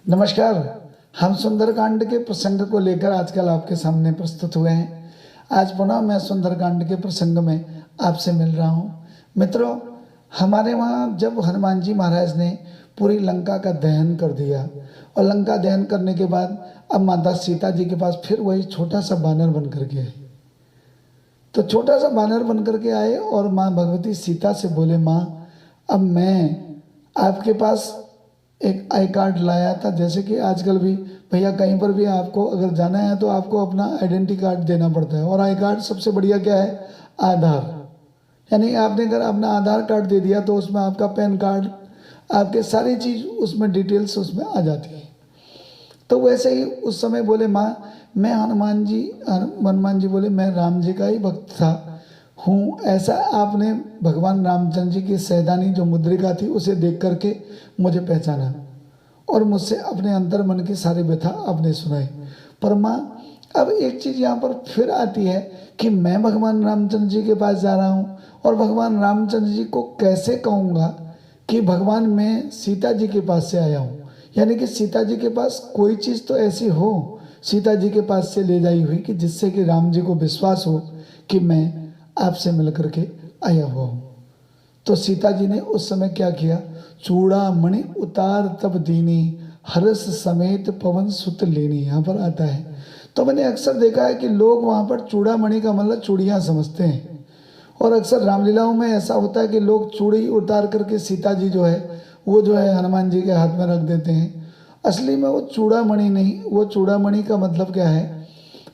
नमस्कार। हम सुंदरकांड के प्रसंग को लेकर आजकल आपके सामने प्रस्तुत हुए हैं। आज पुनः मैं सुंदरकांड के प्रसंग में आपसे मिल रहा हूँ। मित्रों, हमारे वहाँ जब हनुमान जी महाराज ने पूरी लंका का दहन कर दिया और लंका दहन करने के बाद अब माता सीता जी के पास फिर वही छोटा सा बानर बन करके आए। तो छोटा सा बानर बन करके आए और माँ भगवती सीता से बोले, माँ अब मैं आपके पास एक आई कार्ड लाया था। जैसे कि आजकल भी भैया कहीं पर भी आपको अगर जाना है तो आपको अपना आइडेंटिटी कार्ड देना पड़ता है, और आई कार्ड सबसे बढ़िया क्या है, आधार। यानी आपने अगर अपना आधार कार्ड दे दिया तो उसमें आपका पैन कार्ड, आपके सारी चीज़ उसमें डिटेल्स उसमें आ जाती है। तो वैसे ही उस समय बोले, माँ मैं हनुमान जी बोले, मैं राम जी का ही भक्त था हूँ। ऐसा आपने भगवान रामचंद्र जी की सैदानी जो मुद्रिका थी उसे देख करके मुझे पहचाना और मुझसे अपने अंतर मन की सारी व्यथा आपने सुनाई। पर माँ अब एक चीज़ यहाँ पर फिर आती है कि मैं भगवान रामचंद्र जी के पास जा रहा हूँ और भगवान रामचंद्र जी को कैसे कहूँगा कि भगवान मैं सीता जी के पास से आया हूँ। यानी कि सीता जी के पास कोई चीज़ तो ऐसी हो सीता जी के पास से ले जाई हुई कि जिससे कि राम जी को विश्वास हो कि मैं आपसे मिल करके आया हुआ हूँ। तो सीता जी ने उस समय क्या किया, चूड़ामणि उतार तब दीनी, हर्ष समेत पवन सुत लेनी, यहाँ पर आता है। तो मैंने अक्सर देखा है कि लोग वहाँ पर चूड़ामणि का मतलब चूड़ियाँ समझते हैं, और अक्सर रामलीलाओं में ऐसा होता है कि लोग चूड़ी उतार करके सीता जी जो है वो जो है हनुमान जी के हाथ में रख देते हैं। असली में वो चूड़ामणि नहीं, वो चूड़ामणि का मतलब क्या है,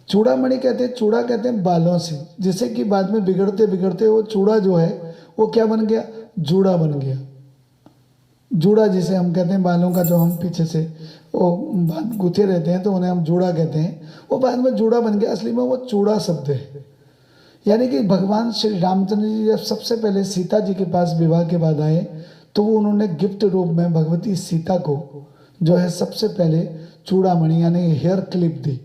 चूड़ामणि कहते हैं, चूड़ा कहते हैं बालों से, जिससे कि बाद में बिगड़ते बिगड़ते वो चूड़ा जो है वो क्या बन गया, जूड़ा बन गया। जूड़ा जिसे हम कहते हैं बालों का, जो हम पीछे से वो गुथे रहते हैं तो उन्हें हम जूड़ा कहते हैं, वो बाद में जूड़ा बन गया। असली में वो चूड़ा शब्द है। यानी कि भगवान श्री रामचंद्र जी जब सबसे पहले सीता जी के पास विवाह के बाद आए तो वो उन्होंने गिफ्ट रूप में भगवती सीता को जो है सबसे पहले चूड़ामणि यानी हेयर क्लिप दी।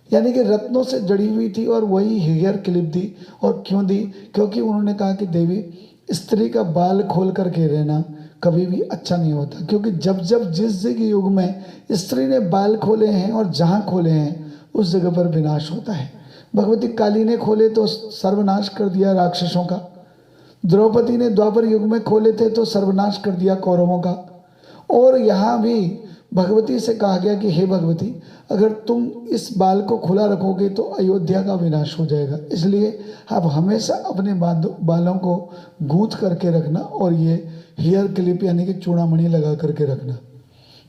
यानी कि रत्नों से जड़ी हुई थी और वही हेयर क्लिप दी। और क्यों दी, क्योंकि उन्होंने कहा कि देवी स्त्री का बाल खोल करके रहना कभी भी अच्छा नहीं होता, क्योंकि जब जब जिस युग में स्त्री ने बाल खोले हैं और जहाँ खोले हैं उस जगह पर विनाश होता है। भगवती काली ने खोले तो सर्वनाश कर दिया राक्षसों का, द्रौपदी ने द्वापर युग में खोले थे तो सर्वनाश कर दिया कौरवों का, और यहाँ भी भगवती से कहा गया कि हे भगवती अगर तुम इस बाल को खुला रखोगे तो अयोध्या का विनाश हो जाएगा, इसलिए आप हमेशा अपने बालों को गूंथ करके रखना और ये हेयर क्लिप यानी कि चूड़ामणि लगा करके रखना।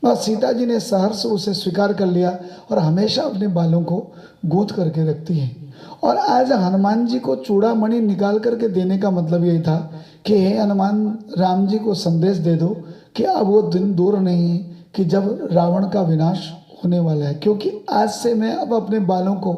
बस सीता जी ने सहर्ष उसे स्वीकार कर लिया और हमेशा अपने बालों को गूंथ करके रखती हैं। और आज हनुमान जी को चूड़ामणि निकाल करके देने का मतलब यही था कि हे हनुमान, राम जी को संदेश दे दो कि अब वो दिन दूर नहीं है कि जब रावण का विनाश होने वाला है, क्योंकि आज से मैं अब अपने बालों को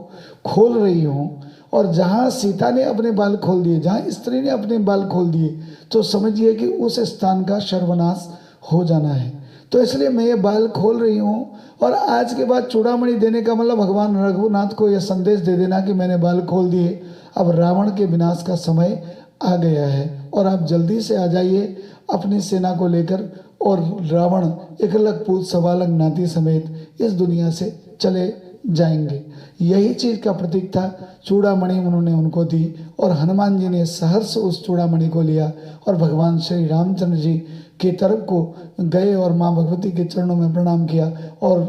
खोल रही हूँ। और जहाँ सीता ने अपने बाल खोल दिए, जहाँ स्त्री ने अपने बाल खोल दिए, तो समझिए कि उस स्थान का सर्वनाश हो जाना है। तो इसलिए मैं ये बाल खोल रही हूँ, और आज के बाद चूड़ामणि देने का मतलब भगवान रघुनाथ को यह संदेश दे देना कि मैंने बाल खोल दिए, अब रावण के विनाश का समय आ गया है और आप जल्दी से आ जाइए अपनी सेना को लेकर, और रावण इकलक पूत सवालक नाती समेत इस दुनिया से चले जाएंगे। यही चीज़ का प्रतीक था। चूड़ामणि उन्होंने उनको दी और हनुमान जी ने सहर्ष उस चूड़ामणि को लिया और भगवान श्री रामचंद्र जी की तरफ को गए और माँ भगवती के चरणों में प्रणाम किया, और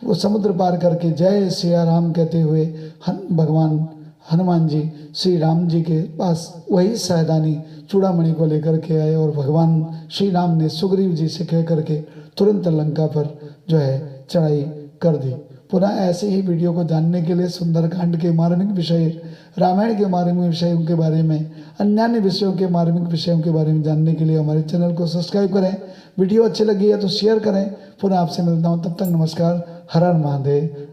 वो समुद्र पार करके जय सिया राम कहते हुए भगवान हनुमान जी श्री राम जी के पास वही सैदानी चूड़ामणि को लेकर के आए, और भगवान श्री राम ने सुग्रीव जी से कह करके तुरंत लंका पर जो है चढ़ाई कर दी। पुनः ऐसे ही वीडियो को जानने के लिए सुंदरकांड के मार्मिक विषय, रामायण के मार्मिक विषयों के बारे में, अन्य विषयों के मार्मिक विषयों के बारे में जानने के लिए हमारे चैनल को सब्सक्राइब करें। वीडियो अच्छी लगी है तो शेयर करें। पुनः आपसे मिलता हूँ, तब तक नमस्कार। हर हर महादेव।